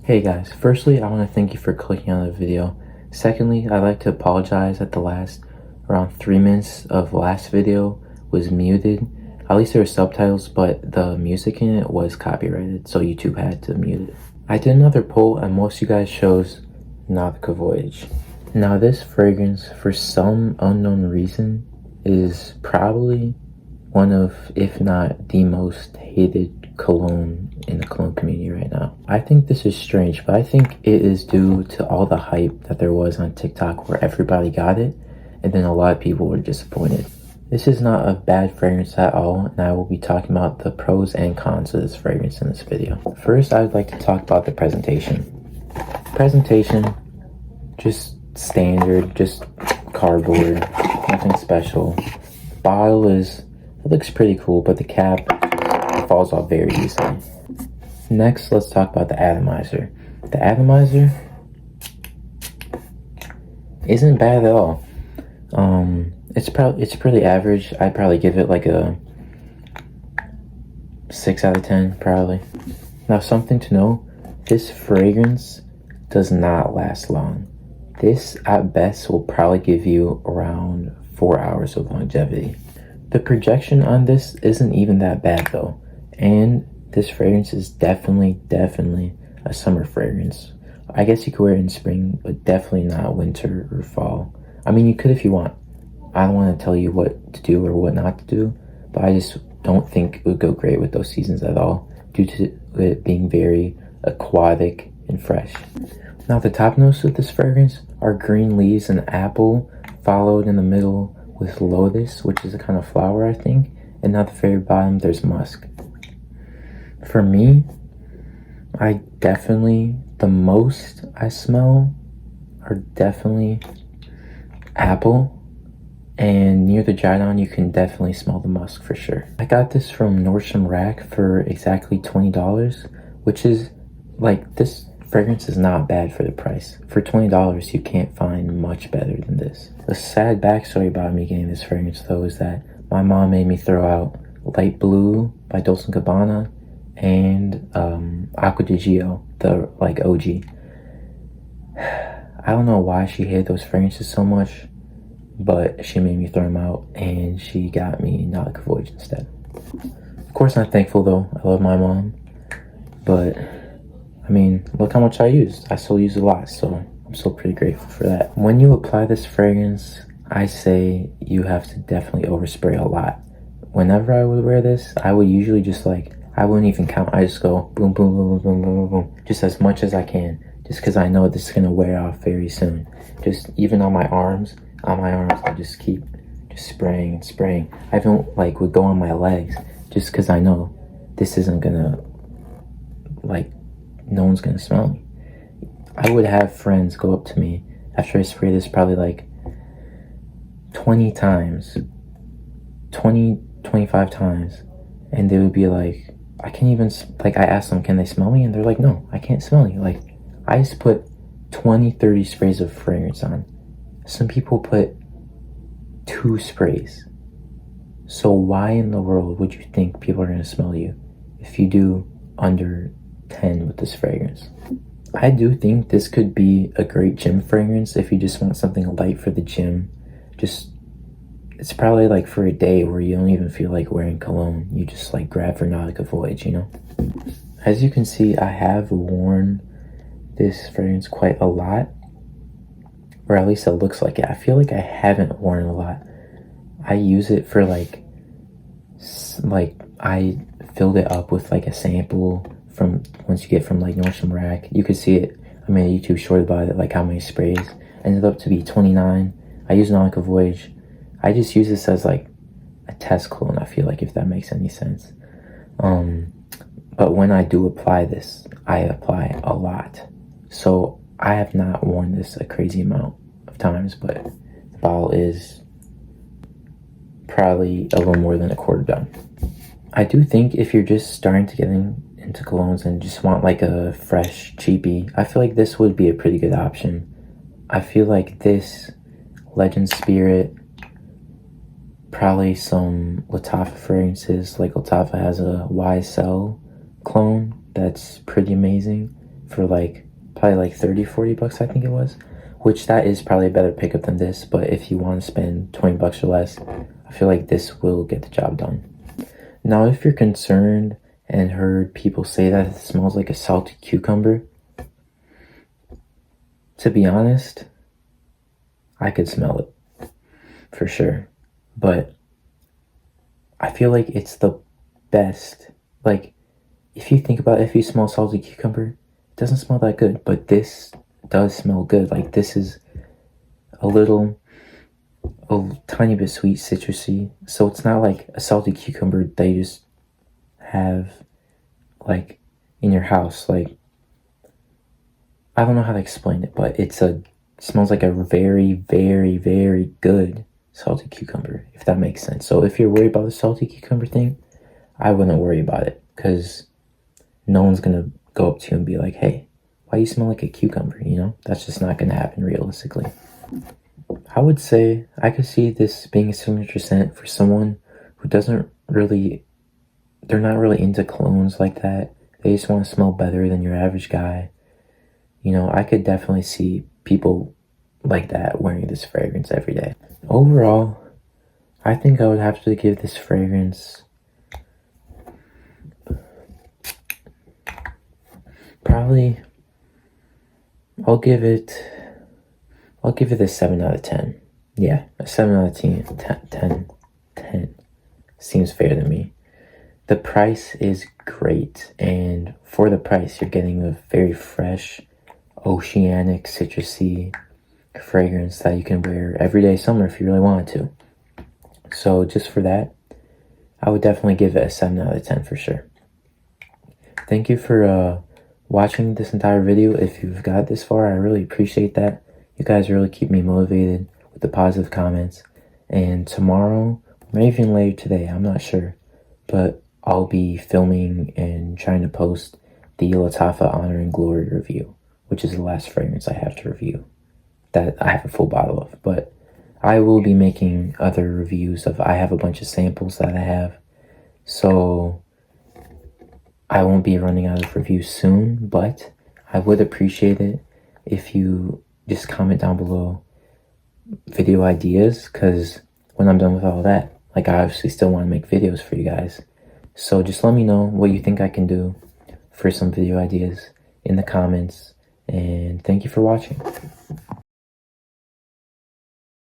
Hey guys, firstly, I want to thank you for clicking on the video. Secondly, I'd like to apologize that the last around 3 minutes of last video was muted. At least there were subtitles, but the music in it was copyrighted, so YouTube had to mute it. I did another poll and most of you guys chose Nautica Voyage. Now this fragrance, for some unknown reason, is probably one of, if not the most hated cologne in the cologne community right now. I think this is strange, but I think it is due to all the hype that there was on TikTok where everybody got it, and then a lot of people were disappointed. This is not a bad fragrance at all, and I will be talking about the pros and cons of this fragrance in this video. First, I would like to talk about the presentation. Presentation, just standard, just cardboard, nothing special. Bottle is, it looks pretty cool, but the cap falls off very easily. Next, let's talk about the atomizer. The atomizer isn't bad at all. It's pretty average. I'd probably give it like a 6 out of 10, probably. Now, something to know, this fragrance does not last long. This, at best, will probably give you around 4 hours of longevity. The projection on this isn't even that bad though. And this fragrance is definitely a summer fragrance. I guess you could wear it in spring, but definitely not winter or fall. I mean, you could if you want. I don't want to tell you what to do or what not to do, but I just don't think it would go great with those seasons at all due to it being very aquatic and fresh. Now, the top notes of this fragrance are green leaves and apple, followed in the middle with lotus, which is a kind of flower, I think. And at the very bottom, there's musk. For me, the most I smell are definitely apple. And near the dry down, you can definitely smell the musk for sure. I got this from Nordstrom Rack for exactly $20, which is like, this fragrance is not bad for the price. For $20, you can't find much better than this. The sad backstory about me getting this fragrance though is that my mom made me throw out Light Blue by Dolce & Gabbana and Acqua di Gio, the like OG. I don't know why she hated those fragrances so much, but she made me throw them out and she got me Nautica Voyage instead. Of course, I'm thankful though. I love my mom, but I mean, look how much I used. I still use a lot, so I'm still pretty grateful for that. When you apply this fragrance, I say you have to definitely overspray a lot. Whenever I would wear this, I would usually just like, I wouldn't even count. I just go boom, boom, boom, boom, boom, boom, boom, just as much as I can, just because I know this is gonna wear off very soon. Just even on my arms, I just keep just spraying and spraying. I don't like would go on my legs just because I know this isn't gonna, like, no one's gonna smell me. I would have friends go up to me after I spray this probably like 20 times, 25 times, and they would be like, I can't even, like, I asked them, can they smell me? And they're like, no, I can't smell you. Like, I just put 20-30 sprays of fragrance on. Some people put 2 sprays. So why in the world would you think people are gonna smell you if you do under 10 with this fragrance? I do think this could be a great gym fragrance if you just want something light for the gym. Just, it's probably like for a day where you don't even feel like wearing cologne. You just like grab for Nautica Voyage, you know? As you can see, I have worn this fragrance quite a lot, or at least it looks like it. I feel like I haven't worn it a lot. I use it for like I filled it up with like a sample from once you get from like Nordstrom Rack. You could see it. I made a YouTube short about it, like how many sprays. Ended up to be 29. I use Nautica Voyage. I just use this as like a test cologne, I feel like, if that makes any sense. But when I do apply this, I apply a lot. So I have not worn this a crazy amount of times, but the bottle is probably a little more than a quarter done. I do think if you're just starting to get into colognes and just want like a fresh cheapie, I feel like this would be a pretty good option. I feel like this, Legend Spirit, probably some Lattafa fragrances. Like Lattafa has a YSL clone that's pretty amazing. for like probably like 30-40 bucks, I think it was, which that is probably a better pickup than this. But if you want to spend 20 bucks or less, I feel like this will get the job done. Now if you're concerned and heard people say that it smells like a salty cucumber, to be honest, I could smell it for sure, but I feel like it's the best. Like, if you think about it, if you smell salty cucumber, it doesn't smell that good, but this does smell good. Like, this is a tiny bit sweet, citrusy, so it's not like a salty cucumber that you just have like in your house. Like, I don't know how to explain it, but it smells like a very, very, very good salty cucumber, if that makes sense. So if you're worried about the salty cucumber thing, I wouldn't worry about it, because no one's gonna go up to you and be like, hey, why you smell like a cucumber, you know? That's just not gonna happen realistically. I would say I could see this being a signature scent for someone who doesn't really, they're not really into colognes like that. They just want to smell better than your average guy. You know, I could definitely see people like that wearing this fragrance every day. Overall, I think I would have to give this fragrance probably, I'll give it a 7 out of 10. Yeah, a 7 out of 10 seems fair to me. The price is great, and for the price, you're getting a very fresh, oceanic, citrusy fragrance that you can wear every day summer if you really wanted to. So just for that, I would definitely give it a 7 out of 10 for sure. Thank you for watching this entire video. If you've got this far, I really appreciate that. You guys really keep me motivated with the positive comments. And tomorrow, maybe even later today, I'm not sure, but I'll be filming and trying to post the Nautica Honor and Glory review, which is the last fragrance I have to review that I have a full bottle of. But I will be making other reviews I have a bunch of samples that I have, so I won't be running out of reviews soon, but I would appreciate it if you just comment down below video ideas, because when I'm done with all that, like, I obviously still want to make videos for you guys. So just let me know what you think I can do for some video ideas in the comments, and thank you for watching.